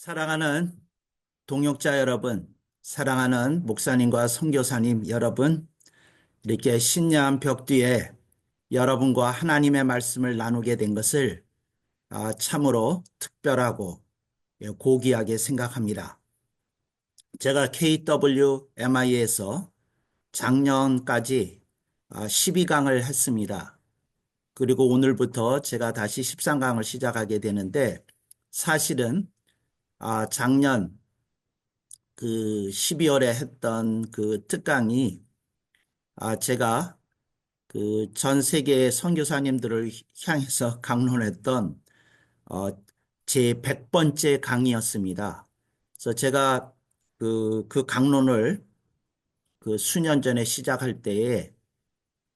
사랑하는 동역자 여러분, 사랑하는 목사님과 선교사님 여러분, 이렇게 신년 벽 뒤에 여러분과 하나님의 말씀을 나누게 된 것을 참으로 특별하고 고귀하게 생각합니다. 제가 KWMI에서 작년까지 12강을 했습니다. 그리고 오늘부터 제가 다시 13강을 시작하게 되는데 사실은 작년 그 12월에 했던 그 특강이 제가 그 전 세계의 선교사님들을 향해서 강론했던 제 100번째 강의였습니다. 그래서 제가 그 강론을 그 수년 전에 시작할 때에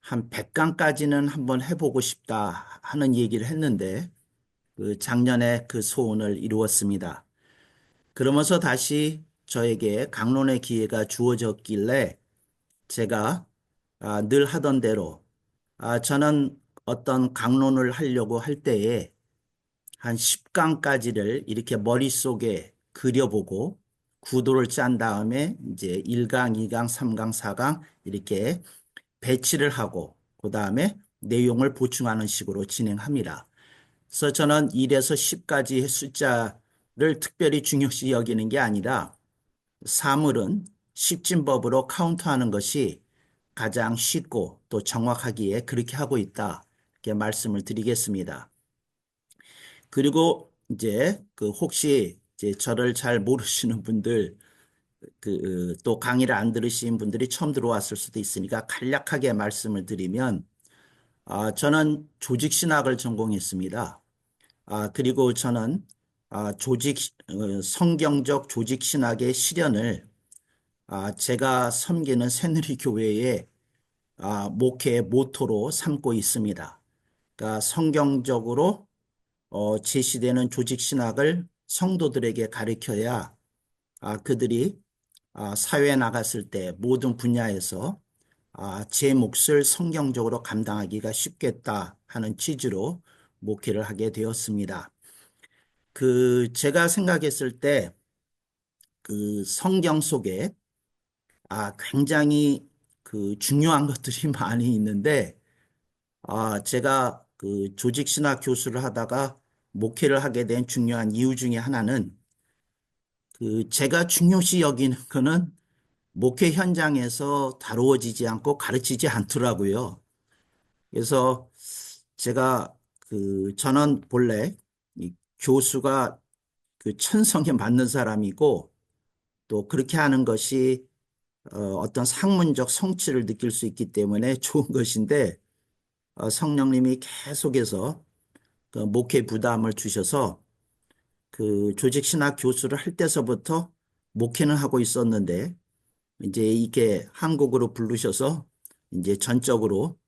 한 100강까지는 한번 해보고 싶다 하는 얘기를 했는데 그 작년에 그 소원을 이루었습니다. 그러면서 다시 저에게 강론의 기회가 주어졌길래 제가 늘 하던 대로 저는 어떤 강론을 하려고 할 때에 한 10강까지를 이렇게 머릿속에 그려보고 구도를 짠 다음에 이제 1강, 2강, 3강, 4강 이렇게 배치를 하고 그 다음에 내용을 보충하는 식으로 진행합니다. 그래서 저는 1에서 10까지의 숫자를 특별히 중요시 여기는 게 아니라 사물은 십진법으로 카운트하는 것이 가장 쉽고 또 정확하기에 그렇게 하고 있다. 이렇게 말씀을 드리겠습니다. 그리고 이제 그 혹시 이제 저를 잘 모르시는 분들 그 또 강의를 안 들으신 분들이 처음 들어왔을 수도 있으니까 간략하게 말씀을 드리면 저는 조직신학을 전공했습니다. 그리고 저는 성경적 조직신학의 실현을 제가 섬기는 새누리교회의 목회의 모토로 삼고 있습니다. 그러니까 성경적으로 제시되는 조직신학을 성도들에게 가르쳐야 그들이 사회에 나갔을 때 모든 분야에서 제 몫을 성경적으로 감당하기가 쉽겠다 하는 취지로 목회를 하게 되었습니다. 제가 생각했을 때 그 성경 속에 굉장히 그 중요한 것들이 많이 있는데, 제가 그 조직신학 교수를 하다가 목회를 하게 된 중요한 이유 중에 하나는 그 제가 중요시 여기는 거는 목회 현장에서 다루어지지 않고 가르치지 않더라고요. 그래서 제가 저는 본래 이 교수가 그 천성에 맞는 사람이고 또 그렇게 하는 것이 어떤 학문적 성취를 느낄 수 있기 때문에 좋은 것인데 성령님이 계속해서 그 목회 부담을 주셔서 그 조직신학 교수를 할 때서부터 목회는 하고 있었는데 이제 이게 한국으로 부르셔서 이제 전적으로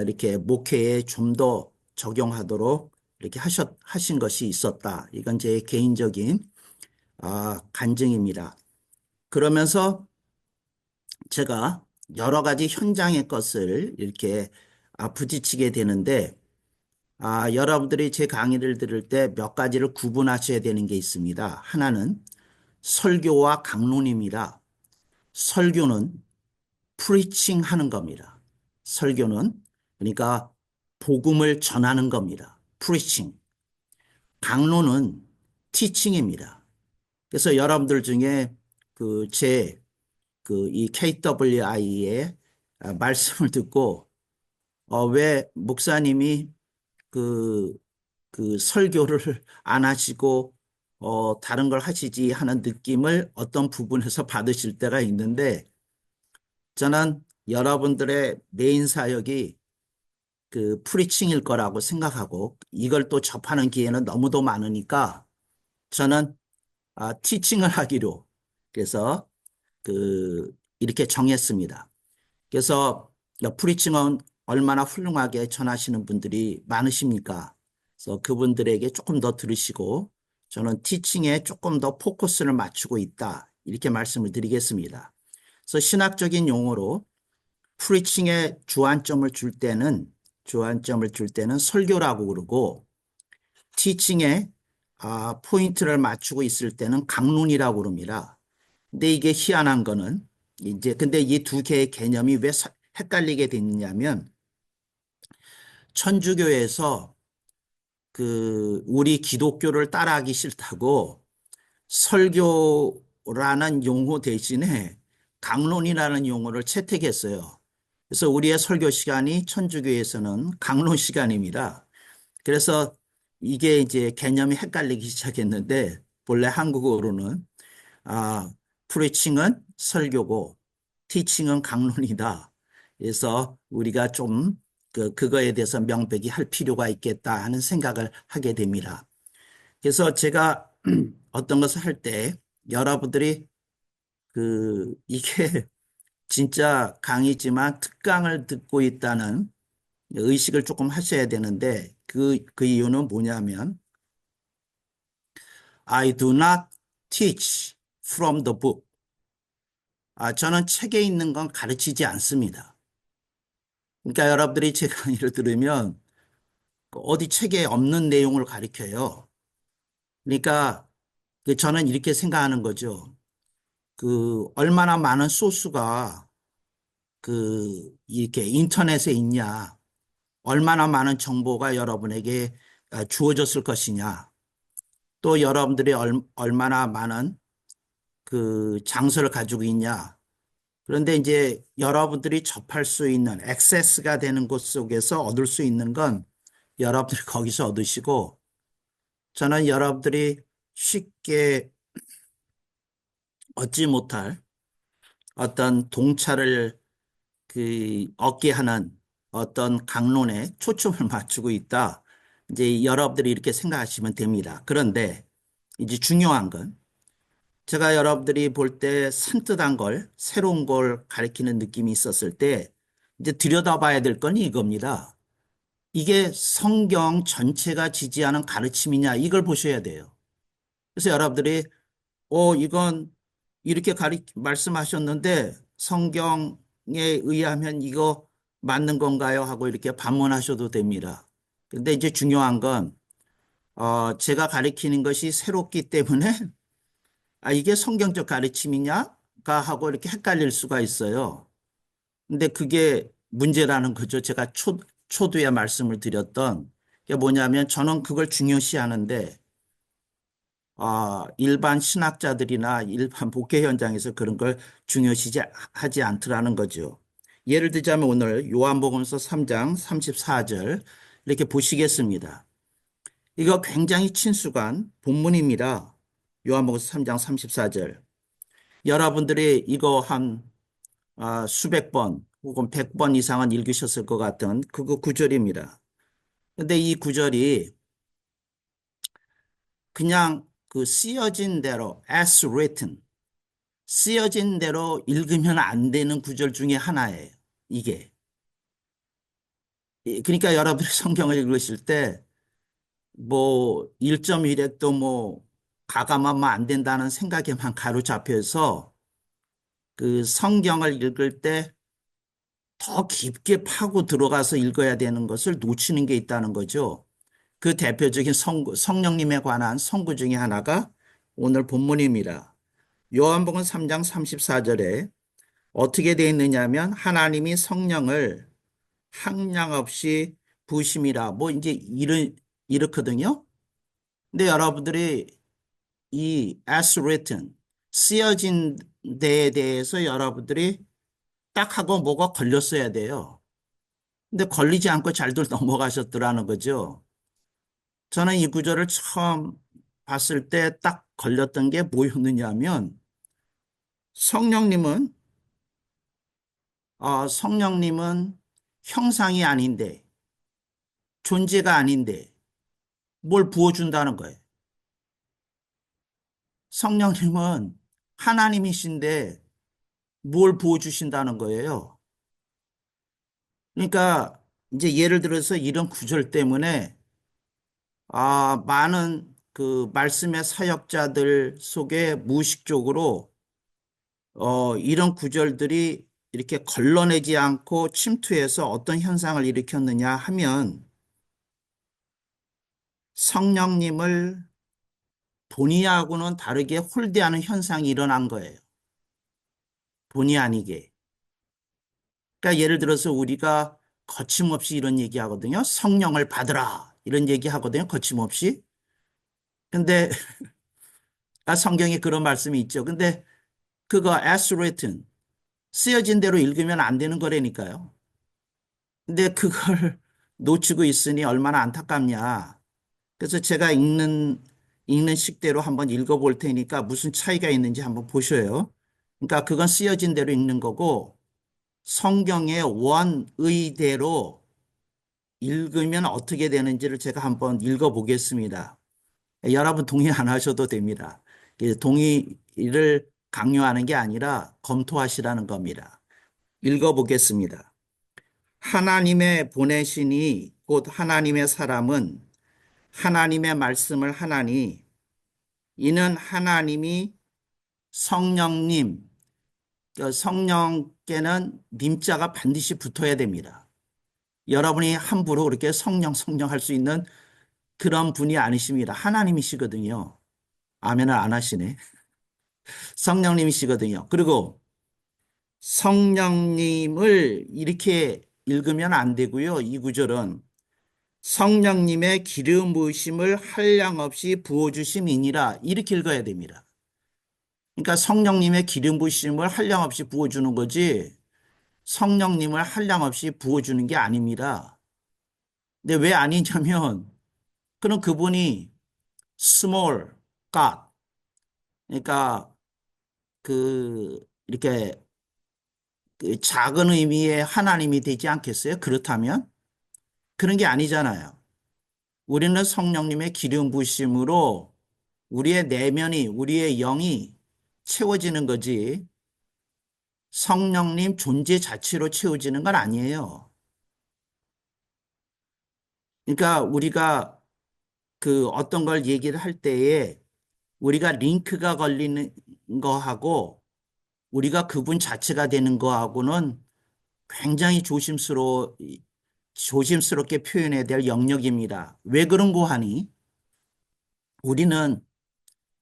이렇게 목회에 좀 더 적용하도록 이렇게 하신 것이 있었다. 이건 제 개인적인 간증입니다. 그러면서 제가 여러 가지 현장의 것을 이렇게 부딪히게 되는데 여러분들이 제 강의를 들을 때 몇 가지를 구분하셔야 되는 게 있습니다. 하나는 설교와 강론입니다. 설교는 프리칭 하는 겁니다. 설교는 그러니까 복음을 전하는 겁니다. 프리칭. 강론은 티칭입니다. 그래서 여러분들 중에 이 KWI의 말씀을 듣고 왜 목사님이 그, 그 설교를 안 하시고 다른 걸 하시지 하는 느낌을 어떤 부분에서 받으실 때가 있는데 저는 여러분들의 메인 사역이 그 프리칭일 거라고 생각하고 이걸 또 접하는 기회는 너무도 많으니까 저는 티칭을 하기로 그래서 이렇게 정했습니다. 그래서 프리칭은 얼마나 훌륭하게 전하시는 분들이 많으십니까? 그래서 그분들에게 조금 더 들으시고 저는 티칭에 조금 더 포커스를 맞추고 있다. 이렇게 말씀을 드리겠습니다. 그래서 신학적인 용어로 프리칭에 주안점을 줄 때는 설교라고 그러고 티칭에 포인트를 맞추고 있을 때는 강론이라고 그럽니다. 근데 이게 희한한 거는 이제 근데 이 두 개의 개념이 왜 헷갈리게 됐냐면 천주교에서 우리 기독교를 따라하기 싫다고 설교라는 용어 대신에 강론이라는 용어를 채택했어요. 그래서 우리의 설교 시간이 천주교에서는 강론 시간입니다. 그래서 이게 이제 개념이 헷갈리기 시작했는데 본래 한국어로는 아, 프리칭은 설교고 티칭은 강론이다. 그래서 우리가 좀 그거에 대해서 명백히 할 필요가 있겠다 하는 생각을 하게 됩니다. 그래서 제가 어떤 것을 할 때 여러분들이 이게 진짜 강의지만 특강을 듣고 있다는 의식을 조금 하셔야 되는데 그 이유는 뭐냐면 I do not teach from the book. 저는 책에 있는 건 가르치지 않습니다. 그러니까 여러분들이 제 강의를 들으면 어디 책에 없는 내용을 가르쳐요. 그러니까 저는 이렇게 생각하는 거죠. 얼마나 많은 소스가 이렇게 인터넷에 있냐. 얼마나 많은 정보가 여러분에게 주어졌을 것이냐. 또 여러분들이 얼마나 많은 장소를 가지고 있냐. 그런데 이제 여러분들이 접할 수 있는 액세스가 되는 곳 속에서 얻을 수 있는 건 여러분들이 거기서 얻으시고 저는 여러분들이 쉽게 얻지 못할 어떤 동차를 얻게 하는 어떤 강론에 초점을 맞추고 있다. 이제 여러분들이 이렇게 생각하시면 됩니다. 그런데 이제 중요한 건 제가 여러분들이 볼 때 산뜻한 걸, 새로운 걸 가리키는 느낌이 있었을 때 이제 들여다봐야 될 건 이겁니다. 이게 성경 전체가 지지하는 가르침이냐 이걸 보셔야 돼요. 그래서 여러분들이 이건 이렇게 말씀하셨는데 성경에 의하면 이거 맞는 건가요? 하고 이렇게 반문하셔도 됩니다. 근데 이제 중요한 건 제가 가리키는 것이 새롭기 때문에 이게 성경적 가르침이냐가 하고 이렇게 헷갈릴 수가 있어요. 근데 그게 문제라는 거죠. 제가 초두에 말씀을 드렸던 게 뭐냐면 저는 그걸 중요시하는데 일반 신학자들이나 일반 목회 현장에서 그런 걸 중요시하지 않더라는 거죠. 예를 들자면 오늘 요한복음서 3장 34절 이렇게 보시겠습니다. 이거 굉장히 친숙한 본문입니다. 요한복음서 3장 34절. 여러분들이 이거 한 수백 번 혹은 100번 이상은 읽으셨을 것 같은 그거 구절입니다. 근데 이 구절이 그냥 쓰여진 대로 as written 쓰여진 대로 읽으면 안 되는 구절 중에 하나예요. 이게. 그러니까 여러분이 성경을 읽으실 때 뭐 1.1핵도 뭐 가감하면 안 된다는 생각에만 가로잡혀서 성경을 읽을 때 더 깊게 파고 들어가서 읽어야 되는 것을 놓치는 게 있다는 거죠. 그 대표적인 성령님에 관한 선구 중에 하나가 오늘 본문입니다. 요한복음 3장 34절에 어떻게 되어 있느냐면 하나님이 성령을 항량 없이 부으심이라 뭐 이제 이렇거든요. 근데 여러분들이 이 as written 쓰여진 데에 대해서 여러분들이 딱 하고 뭐가 걸렸어야 돼요. 근데 걸리지 않고 잘들 넘어가셨더라는 거죠. 저는 이 구절을 처음 봤을 때 딱 걸렸던 게 뭐였느냐 하면 성령님은 성령님은 형상이 아닌데 존재가 아닌데 뭘 부어준다는 거예요. 성령님은 하나님이신데 뭘 부어주신다는 거예요. 그러니까 이제 예를 들어서 이런 구절 때문에 많은 말씀의 사역자들 속에 무의식적으로 이런 구절들이 이렇게 걸러내지 않고 침투해서 어떤 현상을 일으켰느냐 하면 성령님을 본의하고는 다르게 홀대하는 현상이 일어난 거예요. 본의 아니게. 그러니까 예를 들어서 우리가 거침없이 이런 얘기 하거든요. 성령을 받으라. 이런 얘기 하거든요. 거침없이. 근데 성경에 그런 말씀이 있죠. 근데 그거 as written 쓰여진 대로 읽으면 안 되는 거라니까요. 근데 그걸 놓치고 있으니 얼마나 안타깝냐. 그래서 제가 읽는 식대로 한번 읽어볼 테니까 무슨 차이가 있는지 한번 보셔요. 그러니까 그건 쓰여진 대로 읽는 거고 성경의 원의대로 읽으면 어떻게 되는지를 제가 한번 읽어보겠습니다. 여러분 동의 안 하셔도 됩니다. 동의를 강요하는 게 아니라 검토하시라는 겁니다. 읽어보겠습니다. 하나님의 보내시니 곧 하나님의 사람은 하나님의 말씀을 하나니 이는 하나님이 성령님, 성령께는 님자가 반드시 붙어야 됩니다. 여러분이 함부로 그렇게 성령 할 수 있는 그런 분이 아니십니다. 하나님이시거든요. 아멘을 안 하시네. 성령님이시거든요. 그리고 성령님을 이렇게 읽으면 안 되고요. 이 구절은 성령님의 기름 부으심을 한량없이 부어주심이니라 이렇게 읽어야 됩니다. 그러니까 성령님의 기름 부으심을 한량없이 부어주는 거지 성령님을 한량없이 부어주는 게 아닙니다. 근데 왜 아니냐면 그럼 그분이 small God 그러니까 이렇게 그 작은 의미의 하나님이 되지 않겠어요? 그렇다면 그런 게 아니잖아요. 우리는 성령님의 기름 부으심으로 우리의 내면이 우리의 영이 채워지는 거지 성령님 존재 자체로 채워지는 건 아니에요. 그러니까 우리가 그 어떤 걸 얘기를 할 때에 우리가 링크가 걸리는 거하고 우리가 그분 자체가 되는 거하고는 굉장히 조심스럽게 표현해야 될 영역입니다. 왜 그런 거 하니? 우리는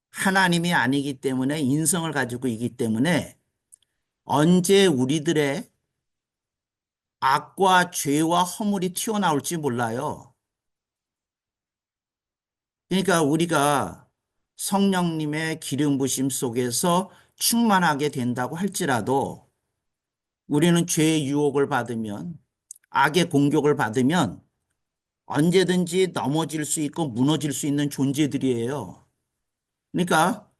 하나님이 아니기 때문에 인성을 가지고 있기 때문에 언제 우리들의 악과 죄와 허물이 튀어나올지 몰라요. 그러니까 우리가 성령님의 기름 부심 속에서 충만하게 된다고 할지라도 우리는 죄의 유혹을 받으면 악의 공격을 받으면 언제든지 넘어질 수 있고 무너질 수 있는 존재들이에요. 그러니까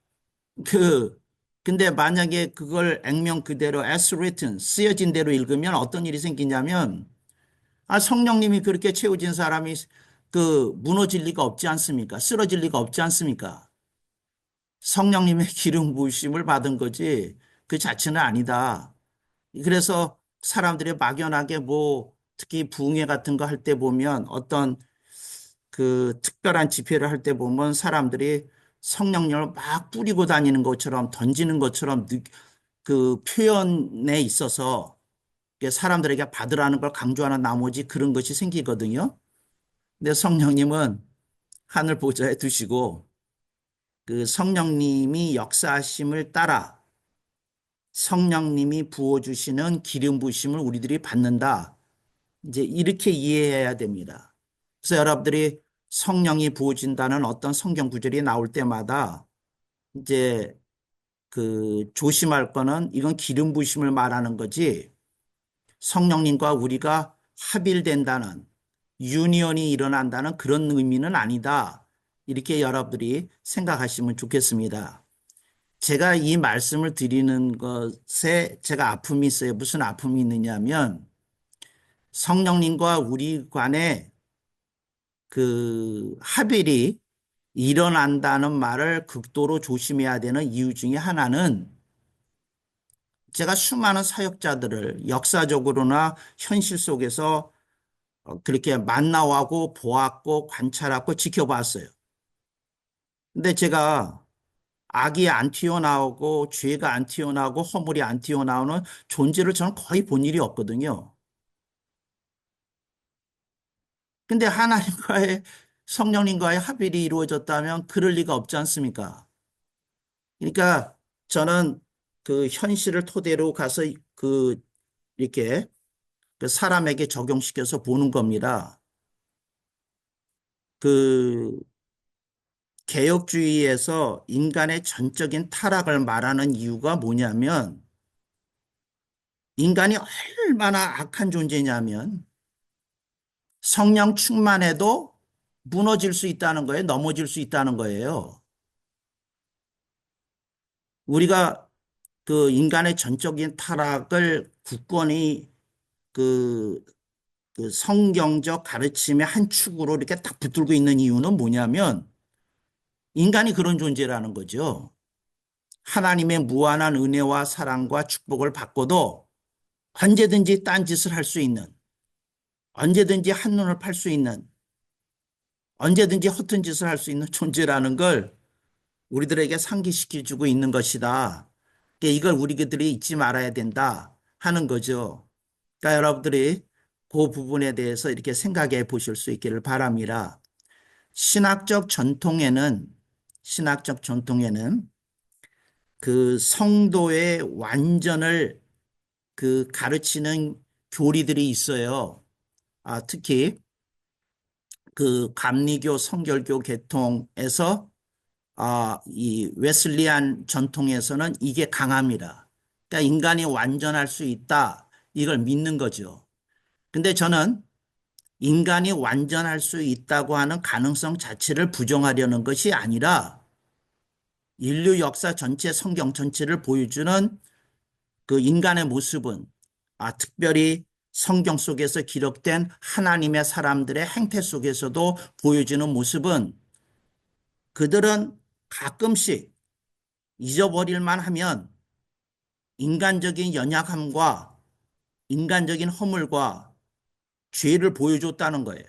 그 근데 만약에 그걸 액면 그대로 as written 쓰여진 대로 읽으면 어떤 일이 생기냐면 성령님이 그렇게 채워진 사람이 무너질 리가 없지 않습니까? 쓰러질 리가 없지 않습니까? 성령님의 기름 부으심을 받은 거지 그 자체는 아니다. 그래서 사람들이 막연하게 뭐 특히 부흥회 같은 거 할 때 보면 어떤 그 특별한 집회를 할 때 보면 사람들이 성령님을 막 뿌리고 다니는 것처럼 던지는 것처럼 그 표현에 있어서 사람들에게 받으라는 걸 강조하는 나머지 그런 것이 생기거든요. 근데 성령님은 하늘 보좌에 두시고 그 성령님이 역사하심을 따라 성령님이 부어주시는 기름 부으심을 우리들이 받는다. 이제 이렇게 이해해야 됩니다. 그래서 여러분들이 성령이 부어진다는 어떤 성경 구절이 나올 때마다 이제 그 조심할 거는 이건 기름 부으심을 말하는 거지 성령님과 우리가 합일된다는 유니언이 일어난다는 그런 의미는 아니다. 이렇게 여러분들이 생각하시면 좋겠습니다. 제가 이 말씀을 드리는 것에 제가 아픔이 있어요. 무슨 아픔이 있느냐면 성령님과 우리 간의 그 합일이 일어난다는 말을 극도로 조심해야 되는 이유 중에 하나는 제가 수많은 사역자들을 역사적으로나 현실 속에서 그렇게 만나고 보았고 관찰하고 지켜봤어요. 근데 제가 악이 안 튀어나오고 죄가 안 튀어나오고 허물이 안 튀어나오는 존재를 저는 거의 본 일이 없거든요. 근데 하나님과의 성령님과의 합일이 이루어졌다면 그럴 리가 없지 않습니까? 그러니까 저는 그 현실을 토대로 가서 그 이렇게 그 사람에게 적용시켜서 보는 겁니다. 그 개혁주의에서 인간의 전적인 타락을 말하는 이유가 뭐냐면 인간이 얼마나 악한 존재냐면 성령 충만해도 무너질 수 있다는 거예요. 넘어질 수 있다는 거예요. 우리가 그 인간의 전적인 타락을 굳건히 그, 그 성경적 가르침의 한 축으로 이렇게 딱 붙들고 있는 이유는 뭐냐면 인간이 그런 존재라는 거죠. 하나님의 무한한 은혜와 사랑과 축복을 받고도 언제든지 딴짓을 할 수 있는, 언제든지 한눈을 팔 수 있는, 언제든지 허튼 짓을 할 수 있는 존재라는 걸 우리들에게 상기시켜주고 있는 것이다. 그러니까 이걸 우리들이 잊지 말아야 된다 하는 거죠. 그러니까 여러분들이 그 부분에 대해서 이렇게 생각해 보실 수 있기를 바랍니다. 신학적 전통에는, 신학적 전통에는 그 성도의 완전을 그 가르치는 교리들이 있어요. 특히 그 감리교 성결교 계통에서 이 웨슬리안 전통에서는 이게 강합니다. 그러니까 인간이 완전할 수 있다. 이걸 믿는 거죠. 근데 저는 인간이 완전할 수 있다고 하는 가능성 자체를 부정하려는 것이 아니라 인류 역사 전체 성경 전체를 보여주는 그 인간의 모습은 특별히 성경 속에서 기록된 하나님의 사람들의 행태 속에서도 보여주는 모습은 그들은 가끔씩 잊어버릴만 하면 인간적인 연약함과 인간적인 허물과 죄를 보여줬다는 거예요.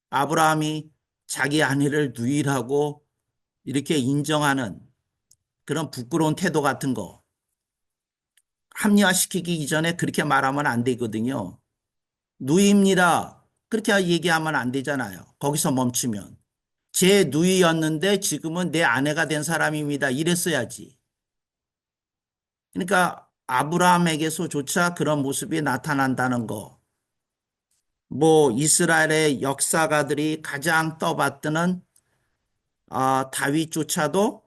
아브라함이 자기 아내를 누이라고 이렇게 인정하는 그런 부끄러운 태도 같은 거 합리화시키기 이전에 그렇게 말하면 안 되거든요. 누이입니다. 그렇게 얘기하면 안 되잖아요. 거기서 멈추면. 제 누이였는데 지금은 내 아내가 된 사람입니다. 이랬어야지. 그러니까 아브라함에게서조차 그런 모습이 나타난다는 거. 뭐 이스라엘의 역사가들이 가장 떠받드는 다윗조차도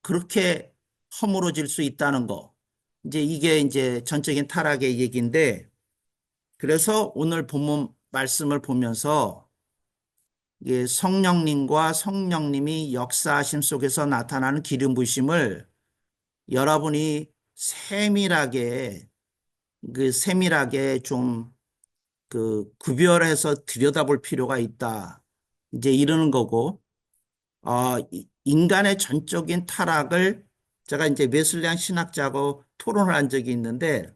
그렇게 허물어질 수 있다는 거. 이제 이게 이제 전적인 타락의 얘기인데 그래서 오늘 본문 말씀을 보면서 이게 성령님과 성령님이 역사하심 속에서 나타나는 기름 부으심을 여러분이 세밀하게 좀 그 구별해서 들여다볼 필요가 있다. 이제 이러는 거고, 인간의 전적인 타락을 제가 이제 웨슬리안 신학자하고 토론을 한 적이 있는데,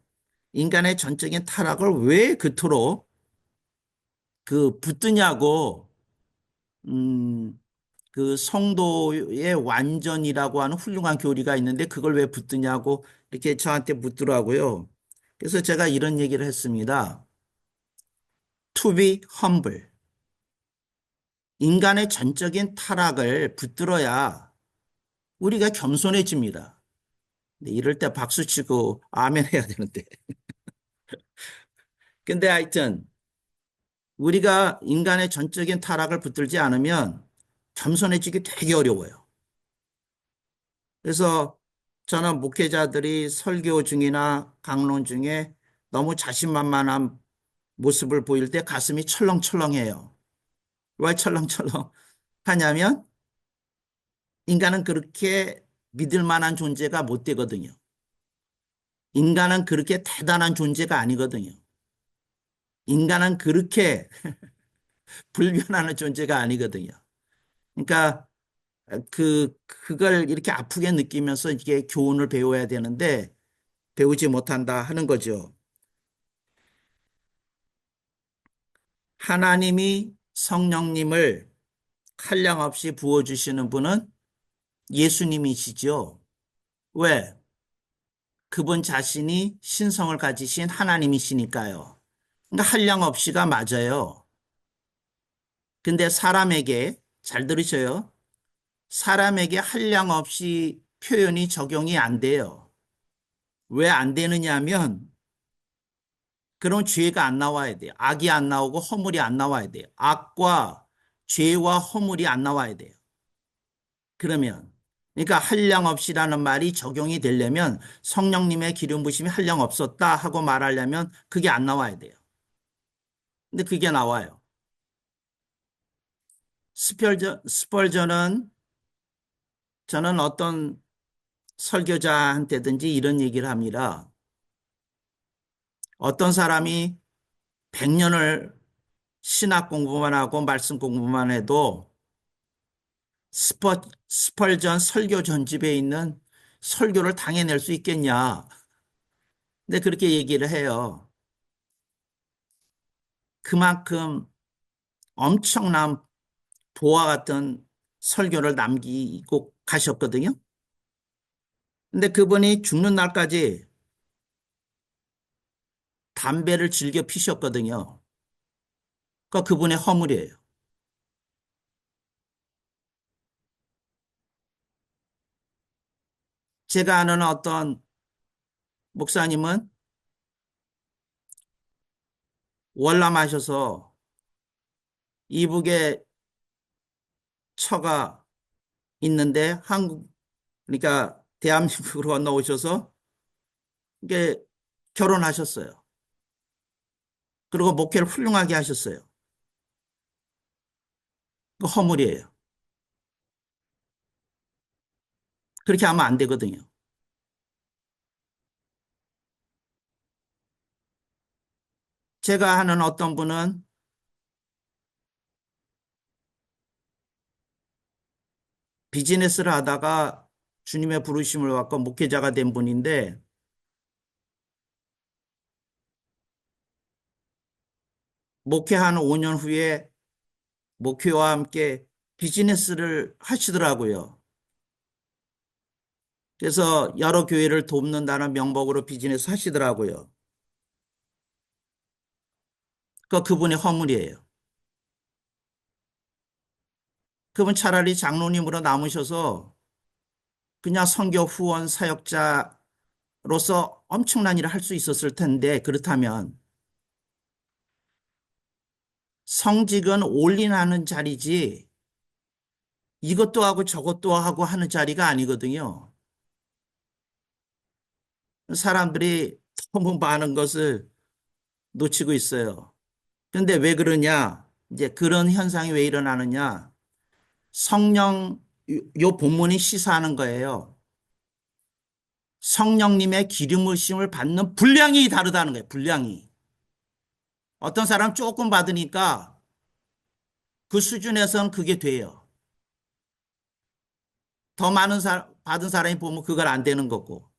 인간의 전적인 타락을 왜 그토록 그 붙드냐고, 음, 그 성도의 완전이라고 하는 훌륭한 교리가 있는데 그걸 왜 붙드냐고 이렇게 저한테 묻더라고요. 그래서 제가 이런 얘기를 했습니다. To be humble. 인간의 전적인 타락을 붙들어야 우리가 겸손해집니다. 이럴 때 박수 치고 아멘 해야 되는데. 근데 하여튼 우리가 인간의 전적인 타락을 붙들지 않으면 겸손해지기 되게 어려워요. 그래서 저는 목회자들이 설교 중이나 강론 중에 너무 자신만만한 모습을 보일 때 가슴이 철렁철렁해요. 왜 철렁철렁 하냐면 인간은 그렇게 믿을 만한 존재가 못 되거든요. 인간은 그렇게 대단한 존재가 아니거든요. 인간은 그렇게 불변하는 존재가 아니거든요. 그러니까 그걸 이렇게 아프게 느끼면서 이게 교훈을 배워야 되는데 배우지 못한다 하는 거죠. 하나님이 성령님을 한량없이 부어주시는 분은 예수님이시죠. 왜? 그분 자신이 신성을 가지신 하나님이시니까요. 그러니까 한량없이가 맞아요. 근데 사람에게, 잘 들으셔요. 사람에게 한량 없이 표현이 적용이 안 돼요. 왜 안 되느냐 하면 그런 죄가 안 나와야 돼요. 악이 안 나오고 허물이 안 나와야 돼요. 악과 죄와 허물이 안 나와야 돼요. 그러면 그러니까 한량 없이라는 말이 적용이 되려면 성령님의 기름 부심이 한량 없었다 하고 말하려면 그게 안 나와야 돼요. 근데 그게 나와요. 스펄전은 저는 어떤 설교자한테든지 이런 얘기를 합니다. 어떤 사람이 100년을 신학 공부만 하고 말씀 공부만 해도 스펄전 설교 전집에 있는 설교를 당해낼 수 있겠냐. 근데 그렇게 얘기를 해요. 그만큼 엄청난 보화 같은 설교를 남기고 가셨거든요. 근데 그분이 죽는 날까지 담배를 즐겨 피셨거든요. 그러니까 그분의 허물이에요. 제가 아는 어떤 목사님은 월남하셔서 이북에 처가 있는데 그러니까 대한민국으로 건너오셔서 이게 결혼하셨어요. 그리고 목회를 훌륭하게 하셨어요. 그 허물이에요. 그렇게 하면 안 되거든요. 제가 아는 어떤 분은 비즈니스를 하다가 주님의 부르심을 받고 목회자가 된 분인데 목회한 5년 후에 목회와 함께 비즈니스를 하시더라고요. 그래서 여러 교회를 돕는다는 명목으로 비즈니스 하시더라고요. 그분의 허물이에요. 그분 차라리 장로님으로 남으셔서 그냥 선교 후원 사역자로서 엄청난 일을 할 수 있었을 텐데 그렇다면 성직은 올인하는 자리지 이것도 하고 저것도 하고 하는 자리가 아니거든요. 사람들이 너무 많은 것을 놓치고 있어요. 그런데 왜 그러냐? 이제 그런 현상이 왜 일어나느냐? 성령, 요 본문이 시사하는 거예요. 성령님의 기름 부심을 받는 분량이 다르다는 거예요. 분량이. 어떤 사람 조금 받으니까 그 수준에서는 그게 돼요. 더 많은 받은 사람이 보면 그걸 안 되는 거고.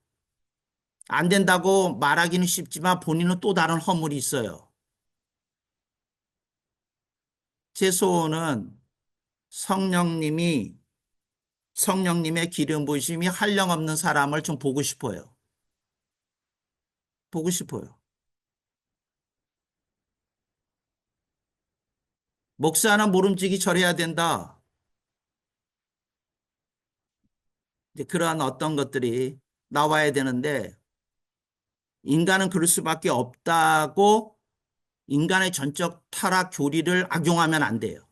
안 된다고 말하기는 쉽지만 본인은 또 다른 허물이 있어요. 제 소원은 성령님이 성령님의 기름 부심이 한량없는 사람을 좀 보고 싶어요. 보고 싶어요. 목사는 모름지기 절해야 된다. 이제 그러한 어떤 것들이 나와야 되는데 인간은 그럴 수밖에 없다고 인간의 전적 타락 교리를 악용하면 안 돼요.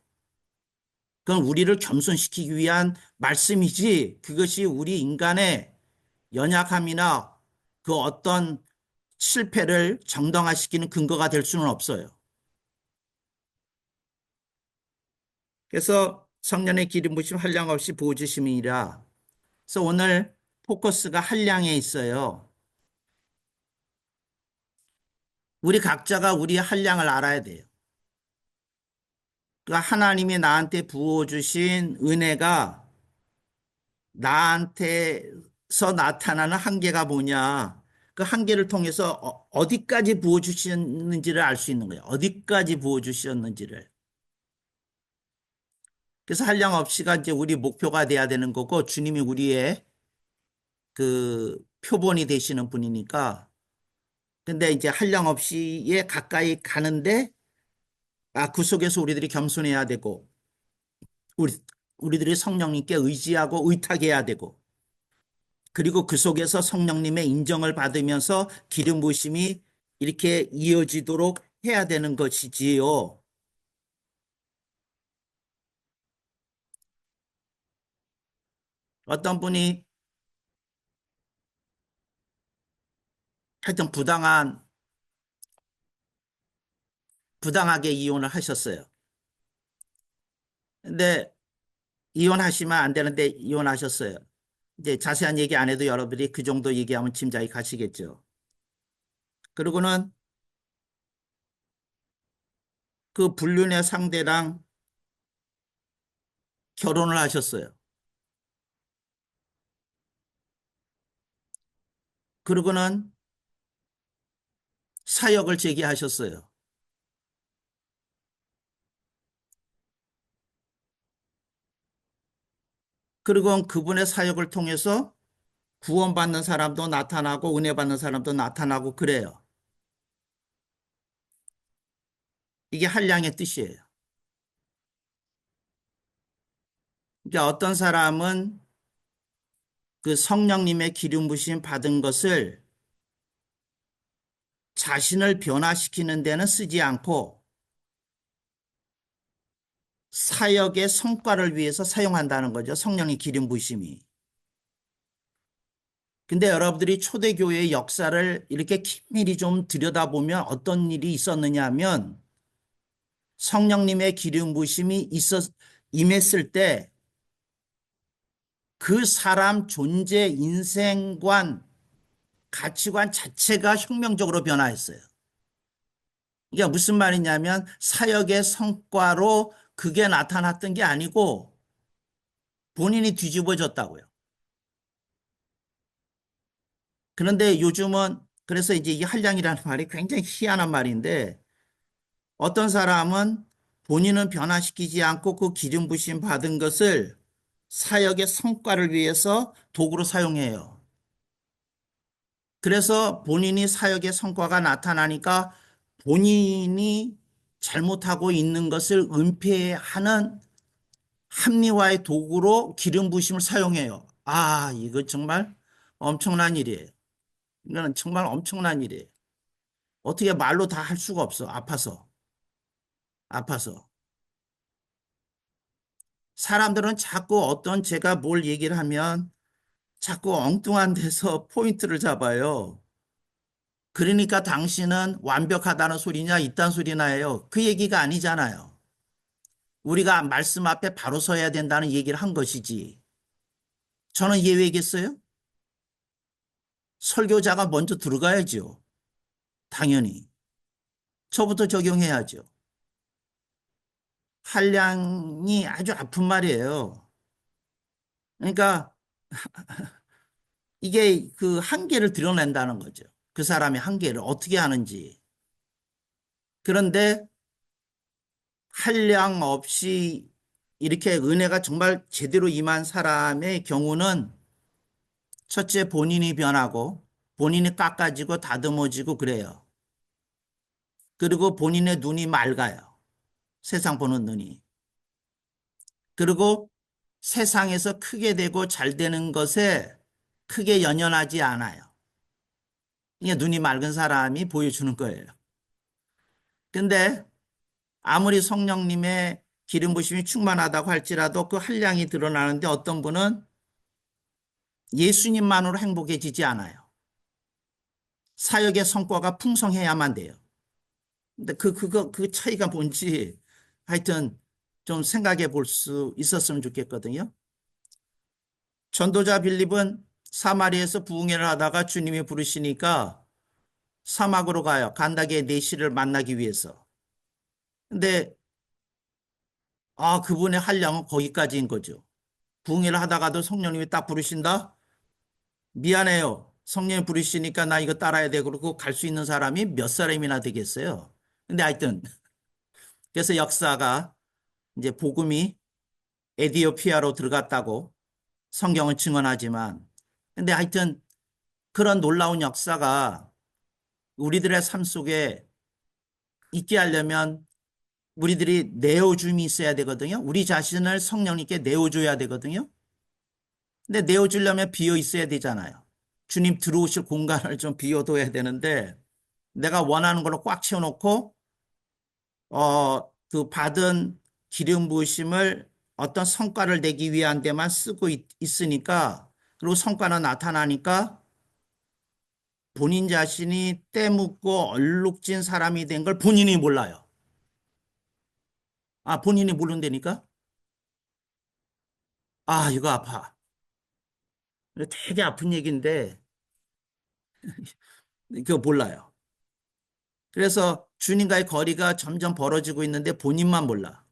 그건 우리를 겸손시키기 위한 말씀이지 그것이 우리 인간의 연약함이나 그 어떤 실패를 정당화시키는 근거가 될 수는 없어요. 그래서 성령의 기름 부심 한량 없이 부어주심이라. 그래서 오늘 포커스가 한량에 있어요. 우리 각자가 우리의 한량을 알아야 돼요. 그러니까 하나님이 나한테 부어주신 은혜가 나한테서 나타나는 한계가 뭐냐. 그 한계를 통해서 어디까지 부어주셨는지를 알 수 있는 거예요. 어디까지 부어주셨는지를. 그래서 한량 없이가 이제 우리 목표가 돼야 되는 거고 주님이 우리의 그 표본이 되시는 분이니까. 근데 이제 한량 없이에 가까이 가는데 그 속에서 우리들이 겸손해야 되고, 우리, 우리들이 성령님께 의지하고 의탁해야 되고, 그리고 그 속에서 성령님의 인정을 받으면서 기름 부으심이 이렇게 이어지도록 해야 되는 것이지요. 어떤 분이 하여튼 부당하게 이혼을 하셨어요. 근데 이혼하시면 안 되는데 이혼하셨어요. 이제 자세한 얘기 안 해도 여러분들이 그 정도 얘기하면 짐작이 가시겠죠. 그리고는 그 불륜의 상대랑 결혼을 하셨어요. 그러고는 사역을 제기하셨어요. 그리고 그분의 사역을 통해서 구원받는 사람도 나타나고 은혜 받는 사람도 나타나고 그래요. 이게 한량의 뜻이에요. 그러니까 어떤 사람은 그 성령님의 기름 부심 받은 것을 자신을 변화시키는 데는 쓰지 않고 사역의 성과를 위해서 사용한다는 거죠. 성령의 기름 부심이. 근데 여러분들이 초대교회의 역사를 이렇게 긴밀히 좀 들여다보면 어떤 일이 있었느냐 하면 성령님의 기름 부심이 임했을 때 그 사람 존재 인생관 가치관 자체가 혁명적으로 변화했어요. 이게 무슨 말이냐면 사역의 성과로 그게 나타났던 게 아니고 본인이 뒤집어졌다고요. 그런데 요즘은 그래서 이제 이 한량이라는 말이 굉장히 희한한 말인데 어떤 사람은 본인은 변화시키지 않고 그 기름 부심 받은 것을 사역의 성과를 위해서 도구로 사용해요. 그래서 본인이 사역의 성과가 나타나니까 본인이 잘못하고 있는 것을 은폐하는 합리화의 도구로 기름 부심을 사용해요. 이거 정말 엄청난 일이에요. 이거는 정말 엄청난 일이에요. 어떻게 말로 다 할 수가 없어. 아파서. 아파서. 사람들은 자꾸 어떤 제가 뭘 얘기를 하면 자꾸 엉뚱한 데서 포인트를 잡아요. 그러니까 당신은 완벽하다는 소리냐, 이딴 소리나 해요. 그 얘기가 아니잖아요. 우리가 말씀 앞에 바로 서야 된다는 얘기를 한 것이지. 저는 예외겠어요? 설교자가 먼저 들어가야죠. 당연히. 저부터 적용해야죠. 한량이 아주 아픈 말이에요. 그러니까 이게 그 한계를 드러낸다는 거죠. 그 사람의 한계를 어떻게 하는지. 그런데 한량 없이 이렇게 은혜가 정말 제대로 임한 사람의 경우는 첫째 본인이 변하고 본인이 깎아지고 다듬어지고 그래요. 그리고 본인의 눈이 맑아요. 세상 보는 눈이. 그리고 세상에서 크게 되고 잘 되는 것에 크게 연연하지 않아요. 이게 눈이 맑은 사람이 보여주는 거예요. 근데 아무리 성령님의 기름 부심이 충만하다고 할지라도 그 한량이 드러나는데 어떤 분은 예수님만으로 행복해지지 않아요. 사역의 성과가 풍성해야만 돼요. 근데 그 차이가 뭔지 하여튼 좀 생각해 볼 수 있었으면 좋겠거든요. 전도자 빌립은 사마리에서 부흥회를 하다가 주님이 부르시니까 사막으로 가요. 간다게 내시를 만나기 위해서. 근데 그분의 한량은 거기까지인 거죠. 부흥회를 하다가도 성령님이 딱 부르신다? 미안해요. 성령이 부르시니까 나 이거 따라야 돼. 그러고 갈 수 있는 사람이 몇 사람이나 되겠어요. 근데 하여튼 그래서 역사가 이제 복음이 에디오피아로 들어갔다고 성경은 증언하지만 근데 하여튼 그런 놀라운 역사가 우리들의 삶 속에 있게 하려면 우리들이 내어줌이 있어야 되거든요. 우리 자신을 성령님께 내어줘야 되거든요. 근데 내어주려면 비어 있어야 되잖아요. 주님 들어오실 공간을 좀 비워둬야 되는데 내가 원하는 걸로 꽉 채워놓고 그 받은 기름 부으심을 어떤 성과를 내기 위한 데만 쓰고 있으니까 그리고 성과는 나타나니까 본인 자신이 때묻고 얼룩진 사람이 된 걸 본인이 몰라요. 아, 본인이 모른다니까? 아, 이거 아파. 되게 아픈 얘기인데 그거 몰라요. 그래서 주님과의 거리가 점점 벌어지고 있는데 본인만 몰라.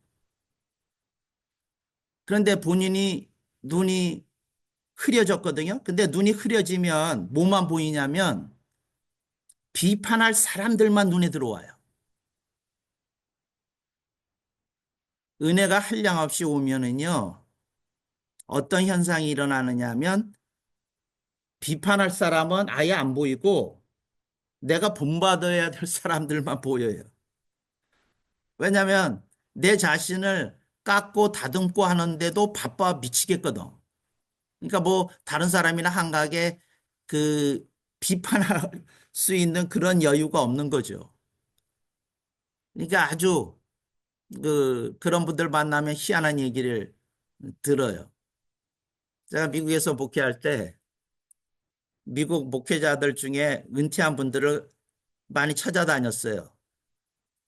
그런데 본인이 눈이 흐려졌거든요. 근데 눈이 흐려지면 뭐만 보이냐면 비판할 사람들만 눈에 들어와요. 은혜가 한량없이 오면은요, 어떤 현상이 일어나느냐 하면 비판할 사람은 아예 안 보이고 내가 본받아야 될 사람들만 보여요. 왜냐하면 내 자신을 깎고 다듬고 하는데도 바빠 미치겠거든. 그러니까 뭐 다른 사람이나 한각에 그 비판할 수 있는 그런 여유가 없는 거죠. 그러니까 아주 그런 분들 만나면 희한한 얘기를 들어요. 제가 미국에서 목회할 때 미국 목회자들 중에 은퇴한 분들을 많이 찾아다녔어요.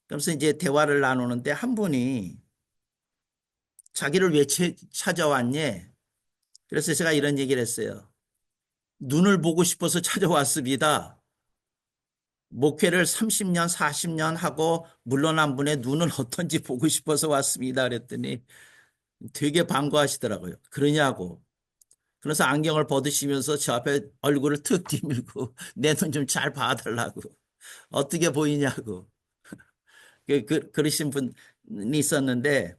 그래서 이제 대화를 나누는데 한 분이 자기를 왜 찾아왔니? 그래서 제가 이런 얘기를 했어요. 눈을 보고 싶어서 찾아왔습니다. 목회를 30년, 40년 하고 물러난 분의 눈은 어떤지 보고 싶어서 왔습니다. 그랬더니 되게 반가워하시더라고요. 그러냐고. 그래서 안경을 벗으시면서 저 앞에 얼굴을 툭 뒤밀고 내 눈 좀 잘 봐달라고. 어떻게 보이냐고. 그러신 분이 있었는데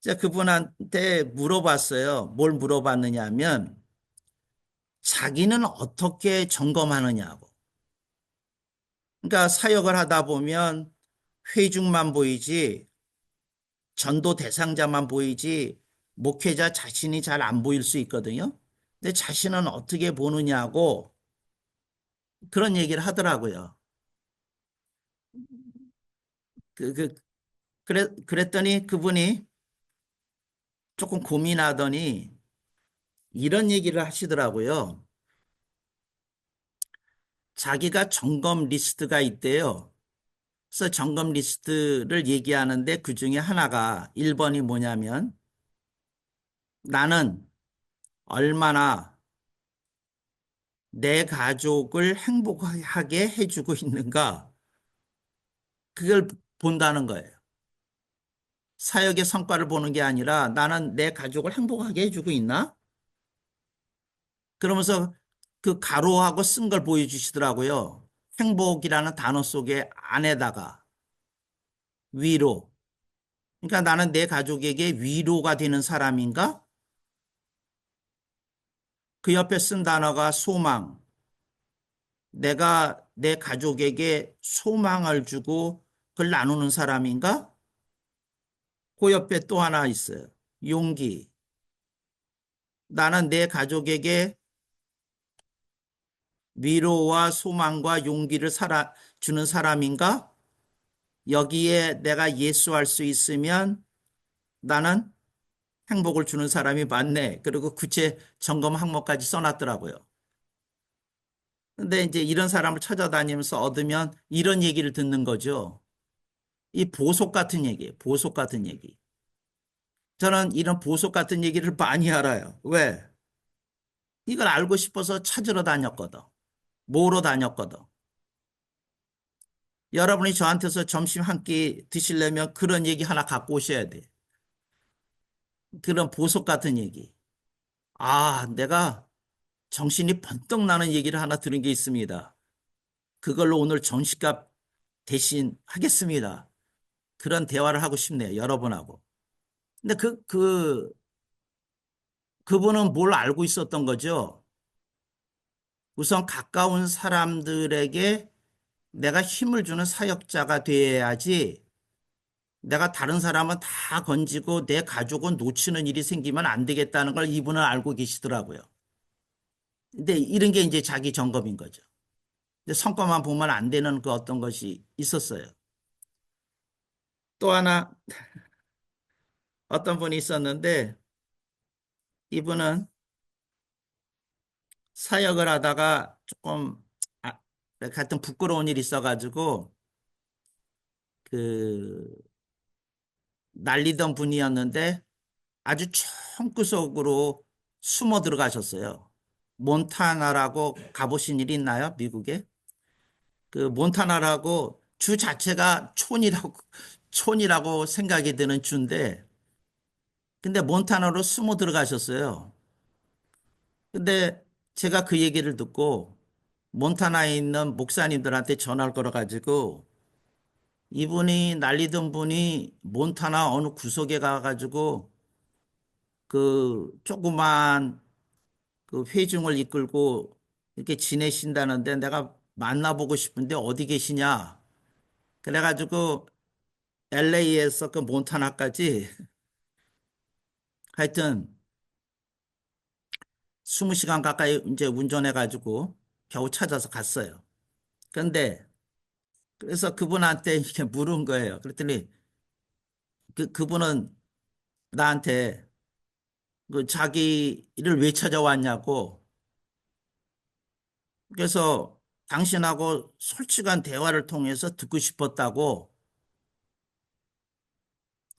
제가 그분한테 물어봤어요. 뭘 물어봤느냐 하면 자기는 어떻게 점검하느냐고. 그러니까 사역을 하다 보면 회중만 보이지 전도 대상자만 보이지 목회자 자신이 잘 안 보일 수 있거든요. 근데 자신은 어떻게 보느냐고 그런 얘기를 하더라고요. 그, 그, 그랬더니 그분이 조금 고민하더니 이런 얘기를 하시더라고요. 자기가 점검 리스트가 있대요. 그래서 점검 리스트를 얘기하는데 그 중에 하나가 1번이 뭐냐면 나는 얼마나 내 가족을 행복하게 해주고 있는가 그걸 본다는 거예요. 사역의 성과를 보는 게 아니라 나는 내 가족을 행복하게 해주고 있나? 그러면서 그 가로하고 쓴 걸 보여주시더라고요. 행복이라는 단어 속에 안에다가 위로. 그러니까 나는 내 가족에게 위로가 되는 사람인가? 그 옆에 쓴 단어가 소망. 내가 내 가족에게 소망을 주고 그걸 나누는 사람인가? 그 옆에 또 하나 있어요. 용기. 나는 내 가족에게 위로와 소망과 용기를 주는 사람인가? 여기에 내가 예수할 수 있으면 나는 행복을 주는 사람이 맞네. 그리고 구체 점검 항목까지 써놨더라고요. 근데 이제 이런 사람을 찾아다니면서 얻으면 이런 얘기를 듣는 거죠. 이 보석 같은 얘기예요. 보석 같은 얘기. 저는 이런 보석 같은 얘기를 많이 알아요. 왜? 이걸 알고 싶어서 찾으러 다녔거든. 모으러 다녔거든. 여러분이 저한테서 점심 한 끼 드시려면 그런 얘기 하나 갖고 오셔야 돼. 그런 보석 같은 얘기. 아, 내가 정신이 번떡 나는 얘기를 하나 들은 게 있습니다. 그걸로 오늘 점심값 대신 하겠습니다. 그런 대화를 하고 싶네요. 여러분하고. 근데 그분은 뭘 알고 있었던 거죠? 우선 가까운 사람들에게 내가 힘을 주는 사역자가 돼야지 내가 다른 사람은 다 건지고 내 가족은 놓치는 일이 생기면 안 되겠다는 걸 이분은 알고 계시더라고요. 근데 이런 게 이제 자기 점검인 거죠. 근데 성과만 보면 안 되는 그 어떤 것이 있었어요. 또 하나 어떤 분이 있었는데 이분은 사역을 하다가 조금 아, 하여튼 부끄러운 일이 있어가지고 그 날리던 분이었는데 아주 총구석으로 숨어 들어가셨어요. 몬타나라고 가보신 일 있나요? 미국에? 그 몬타나라고 주 자체가 촌이라고 생각이 드는 주인데 근데 몬타나로 숨어 들어가셨어요. 근데 제가 그 얘기를 듣고 몬타나에 있는 목사님들한테 전화를 걸어가지고 이분이 날리던 분이 몬타나 어느 구석에 가가지고 그 조그만 그 회중을 이끌고 이렇게 지내신다는데 내가 만나보고 싶은데 어디 계시냐? 그래가지고 LA에서 그 몬타나까지 하여튼 20시간 가까이 이제 운전해가지고 겨우 찾아서 갔어요. 그런데 그래서 그분한테 이렇게 물은 거예요. 그랬더니 그분은 나한테 그 자기를 왜 찾아왔냐고 그래서 당신하고 솔직한 대화를 통해서 듣고 싶었다고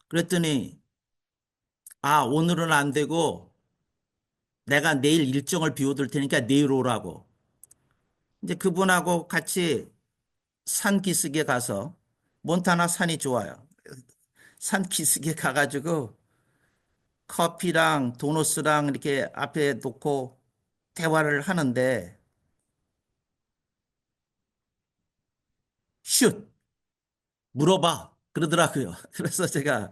그랬더니 아, 오늘은 안 되고 내가 내일 일정을 비워둘 테니까 내일 오라고. 이제 그분하고 같이 산 기슭에 가서 몬타나 산이 좋아요. 산 기슭에 가가지고 커피랑 도너스랑 이렇게 앞에 놓고 대화를 하는데 슛 물어봐 그러더라고요. 그래서 제가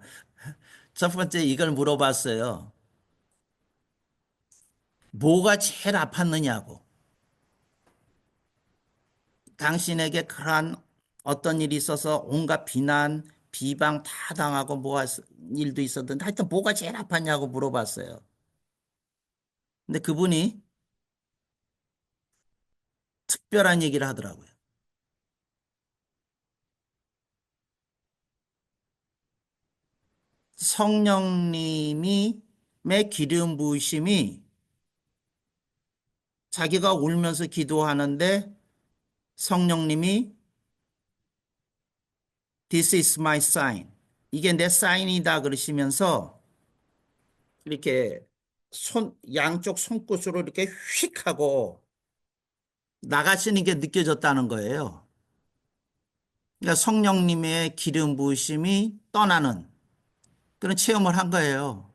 첫 번째 이걸 물어봤어요. 뭐가 제일 아팠느냐고. 당신에게 그러한 어떤 일이 있어서 온갖 비난, 비방 다 당하고 뭐 일도 있었던데 하여튼 뭐가 제일 아팠냐고 물어봤어요. 근데 그분이 특별한 얘기를 하더라고요. 성령님이 의 기름 부으심이 자기가 울면서 기도하는데 성령님이 This is my sign. 이게 내 사인이다 그러시면서 이렇게 양쪽 손끝으로 이렇게 휙 하고 나가시는 게 느껴졌다는 거예요. 그러니까 성령님의 기름 부으심이 떠나는 그런 체험을 한 거예요.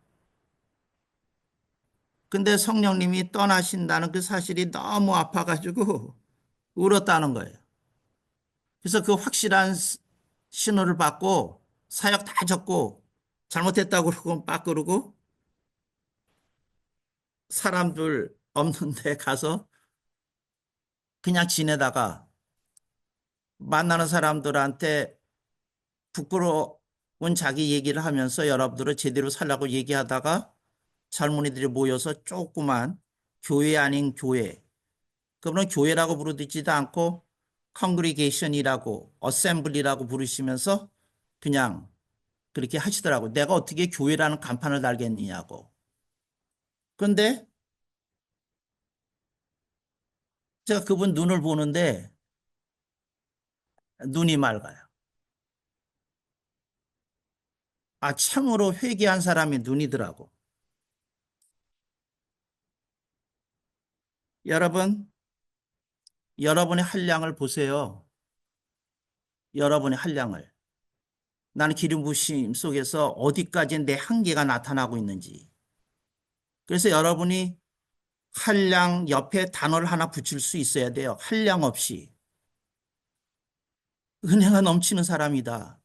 근데 성령님이 떠나신다는 그 사실이 너무 아파가지고 울었다는 거예요. 그래서 그 확실한 신호를 받고 사역 다 적고 잘못했다고 그러고 빡 그러고 사람들 없는 데 가서 그냥 지내다가 만나는 사람들한테 부끄러운 자기 얘기를 하면서 여러분들을 제대로 살라고 얘기하다가 젊은이들이 모여서 조그만 교회 아닌 교회, 그분은 교회라고 부르지도 않고 컨그리게이션이라고 어셈블리라고 부르시면서 그냥 그렇게 하시더라고. 내가 어떻게 교회라는 간판을 달겠느냐고. 그런데 제가 그분 눈을 보는데 눈이 맑아요. 아, 참으로 회개한 사람의 눈이더라고. 여러분, 여러분의 한량을 보세요. 여러분의 한량을. 나는 기름 부심 속에서 어디까지 내 한계가 나타나고 있는지. 그래서 여러분이 한량 옆에 단어를 하나 붙일 수 있어야 돼요. 한량 없이. 은혜가 넘치는 사람이다.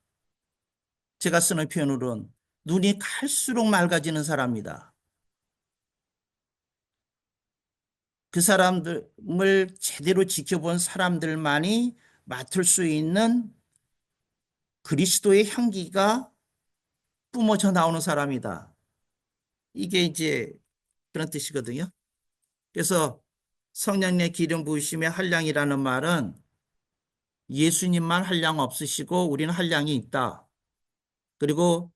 제가 쓰는 표현으로는 눈이 갈수록 맑아지는 사람이다. 그 사람을 제대로 지켜본 사람들만이 맡을 수 있는 그리스도의 향기가 뿜어져 나오는 사람이다. 이게 이제 그런 뜻이거든요. 그래서 성령의 기름 부으심의 한량이라는 말은 예수님만 한량 없으시고 우리는 한량이 있다. 그리고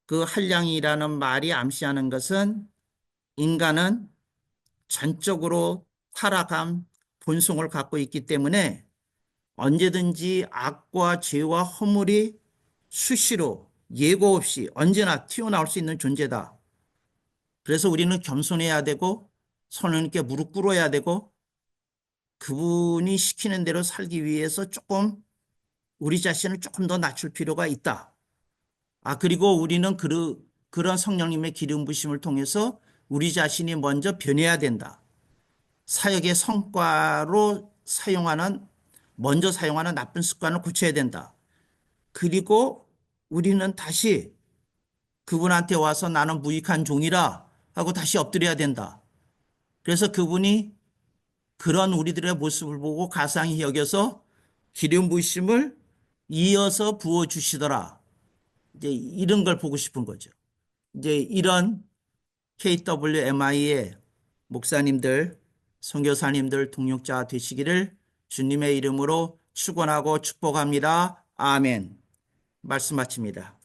그 한량이라는 말이 암시하는 것은 인간은 전적으로 타락한 본성을 갖고 있기 때문에 언제든지 악과 죄와 허물이 수시로 예고 없이 언제나 튀어나올 수 있는 존재다. 그래서 우리는 겸손해야 되고 성령님께 무릎 꿇어야 되고 그분이 시키는 대로 살기 위해서 조금 우리 자신을 조금 더 낮출 필요가 있다. 그리고 우리는 그런 성령님의 기름 부심을 통해서 우리 자신이 먼저 변해야 된다. 사역의 성과로 먼저 사용하는 나쁜 습관을 고쳐야 된다. 그리고 우리는 다시 그분한테 와서 나는 무익한 종이라 하고 다시 엎드려야 된다. 그래서 그분이 그런 우리들의 모습을 보고 가상히 여겨서 기름 부으심을 이어서 부어 주시더라. 이제 이런 걸 보고 싶은 거죠. 이제 이런 KWMI의 목사님들, 선교사님들 동역자 되시기를 주님의 이름으로 축원하고 축복합니다. 아멘. 말씀 마칩니다.